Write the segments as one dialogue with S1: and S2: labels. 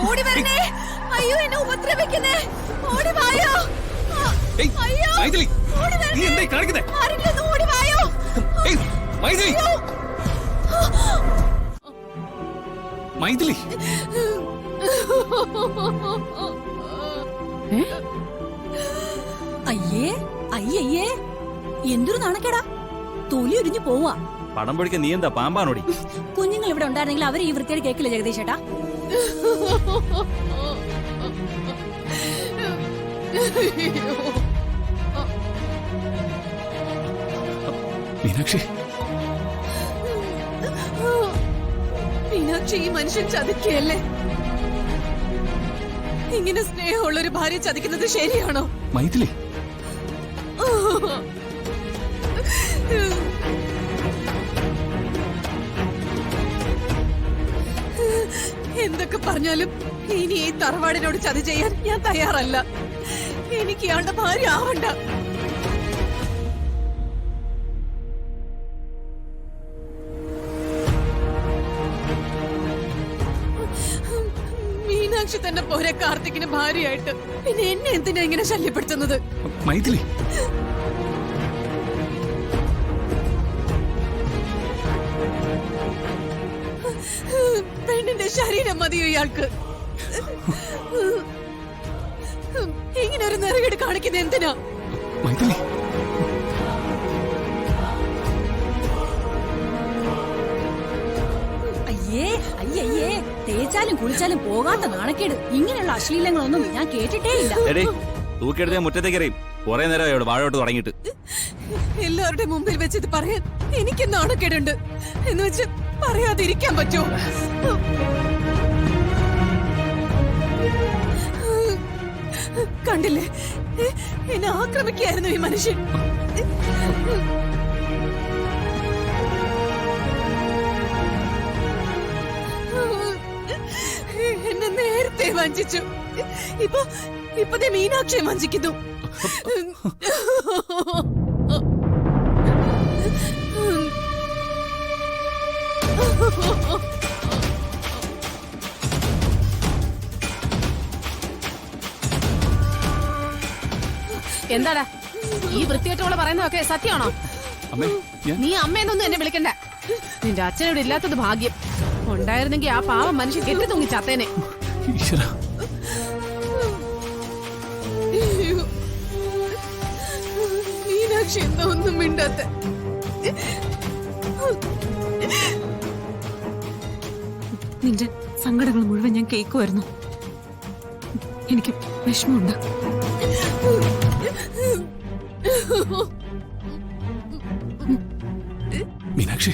S1: ഓടി വരണേ. അയ്യോ എന്നെ ഉപദ്രവിക്കുന്നേ. ഓടി വായോ. അയ്യോ
S2: മൈഥിലി,
S1: ഓടി
S2: നീ
S1: വരണേ.
S2: എന്തായി കാണിക്കുന്നേ?
S1: ആരെങ്കിലും ഓടി വായോ.
S2: മൈഥിലി, മൈഥിലി,
S1: അയ്യേ അയ്യയ്യേ, എന്തൊരു നാണക്കേടാ. തൊലി ഉരിഞ്ഞു പോവാ.
S2: പടം പൊടിക്കാൻ നീ എന്താ പാമ്പാണോടി?
S1: കുഞ്ഞുങ്ങൾ ഇവിടെ ഉണ്ടായിരുന്നെങ്കിൽ അവർ ഈ വൃത്തിയുടെ കേക്കില്ല ജഗദീഷ് ചേട്ടാ.
S2: മീനാക്ഷി,
S1: മീനാക്ഷി, ഈ മനുഷ്യൻ ചതിക്കുകയല്ലേ? ഇങ്ങനെ സ്നേഹമുള്ള ഒരു ഭാര്യ ചതിക്കുന്നത് ശരിയാണോ?
S2: മൈഥിലി,
S1: എന്തൊക്കെ പറഞ്ഞാലും ഇനി ഈ തറവാടിനോട് ചതി ചെയ്യാൻ ഞാൻ തയ്യാറല്ല. എനിക്ക് ഇയാളുടെ ഭാര്യ ആവണ്ട. മീനാക്ഷി തന്നെ പോരെ കാർത്തിക്കിന് ഭാര്യയായിട്ട്. പിന്നെ എന്നെ എന്തിനാ ഇങ്ങനെ ശല്യപ്പെടുത്തുന്നത്?
S2: മൈഥിലി,
S1: പെണ്ണിന്റെ ശരീരം മതിയോ ഇയാൾക്ക്? ഇങ്ങനെ ഒരു നെറുകേട് കാണിക്കുന്നത് എന്തിനാ?
S2: മൈഥിലി,
S1: അയ്യേ അയ്യയ്യേ, തേച്ചാലും കുളിച്ചാലും പോകാത്ത നാണക്കേട്. ഇങ്ങനെയുള്ള അശ്ലീലങ്ങളൊന്നും ഞാൻ കേട്ടിട്ടേ ഇല്ല.
S2: തൂക്കിയെടുത്ത് മുറ്റത്തേക്ക് എറിയും. കുറെ നേരം ഇവിടെ വാഴോട്ട് തുടങ്ങിയിട്ട്.
S1: എല്ലാവരുടെ മുമ്പിൽ വെച്ച് ഇത് പറയാൻ എനിക്ക് നാണക്കേടുണ്ട്. എന്ന് വെച്ച് പറയാതിരിക്കാൻ പറ്റുമോ? കണ്ടില്ലേ, എന്നെ ആക്രമിക്കായിരുന്നു ഈ മനുഷ്യൻ. എന്നെ നേരത്തെ വഞ്ചിച്ചു. ഇപ്പൊ മീനാക്ഷിയെ വഞ്ചിക്കുന്നു.
S3: എന്താടാ ഈ വൃത്തികെട്ടോള് പറയുന്നതൊക്കെ സത്യമാണോ? നീ അമ്മയെന്നൊന്നും എന്നെ വിളിക്കണ്ട. നിന്റെ അച്ഛനോട് ഇല്ലാത്തത് ഭാഗ്യം. ഉണ്ടായിരുന്നെങ്കിൽ ആ പാവം മനുഷ്യൻ കെട്ടി തൂങ്ങി ചത്തേനെ.
S1: മീനാക്ഷി എന്താ ഒന്നും മിണ്ടാത്ത?
S4: നിന്റെ സങ്കടങ്ങൾ മുഴുവൻ ഞാൻ കേൾക്കുമായിരുന്നു. എനിക്ക് വിഷമമുണ്ട്.
S2: മീനാക്ഷി,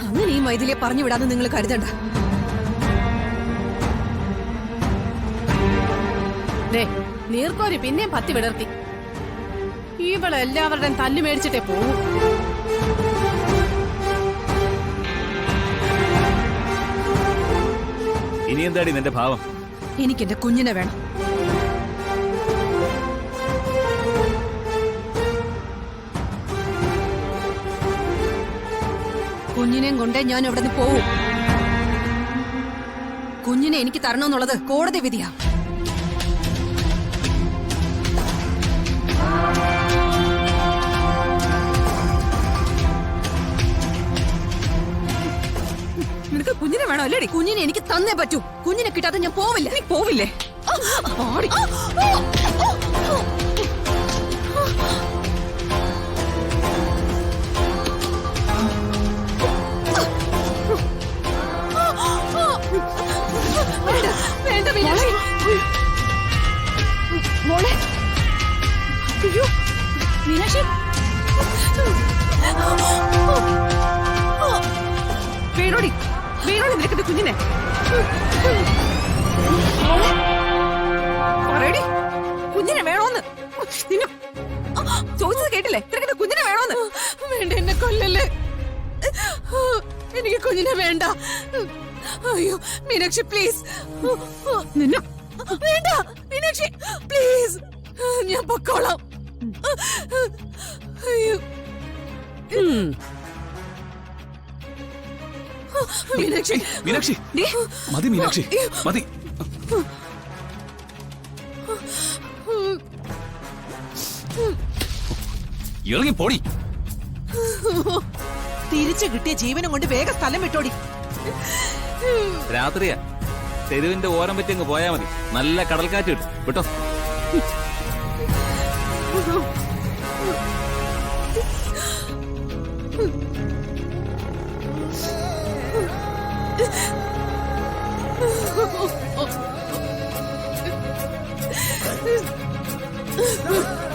S1: അങ്ങനെ ഈ മൈഥിലിയെ പറഞ്ഞു വിടാന്ന് നിങ്ങൾ കരുതണ്ട.
S3: നീർക്കോരി പിന്നെയും പത്തി വിടർത്തി. ഇവളെല്ലാവരുടെയും തല്ലു മേടിച്ചിട്ടേ പോവും.
S2: ഇനി എന്താടി നിന്റെ ഭാവം?
S1: എനിക്ക് എന്റെ കുഞ്ഞിനെ വേണം. കുഞ്ഞിനെയും കൊണ്ടേ ഞാൻ അവിടെ നിന്ന് പോവും. കുഞ്ഞിനെ എനിക്ക് തരണമെന്നുള്ളത് കോടതി വിധിയാ. നിനക്ക് കുഞ്ഞിനെ വേണോ അല്ലേടി? കുഞ്ഞിനെ എനിക്ക് തന്നേ പറ്റൂ. കുഞ്ഞിനെ കിട്ടാതെ ഞാൻ പോവില്ല. നീ പോവില്ലേ? വേണ്ട മീനാക്ഷി. മോളെ, അയ്യോ മീനാക്ഷി, വീണോടി വീണോടി നിനക്കിന്റെ കുഞ്ഞിനെ. പറയടി, കുഞ്ഞിനെ വേണോന്ന്. നിന്നെ ചോദിച്ചത് കേട്ടില്ലേ? നിനക്കിന്റെ കുഞ്ഞിനെ വേണോന്ന്. വേണ്ട, എന്നെ കൊല്ലല്ലേ. എനിക്ക് കുഞ്ഞിനെ വേണ്ട. അയ്യോ മീനാക്ഷി പ്ലീസ്. നിന്നെ വേണ്ട മീനാക്ഷി പ്ലീസ്. പ്ലീസ്, ഞാൻ പൊക്കോളാം. അയ്യോ, മീനാക്ഷി,
S2: മീനാക്ഷി മതി, മീനാക്ഷി മതി. ഇറങ്ങി പോടി.
S5: തിരിച്ചു കിട്ടിയ ജീവനും കൊണ്ട് വേഗം സ്ഥലം വിട്ടോടി.
S2: രാത്രിയാ, തെരുവിന്റെ ഓരം പറ്റി അങ്ങ് പോയാ മതി. നല്ല കടൽക്കാറ്റ് കിട്ടും. വിട്ടോ.
S1: Oh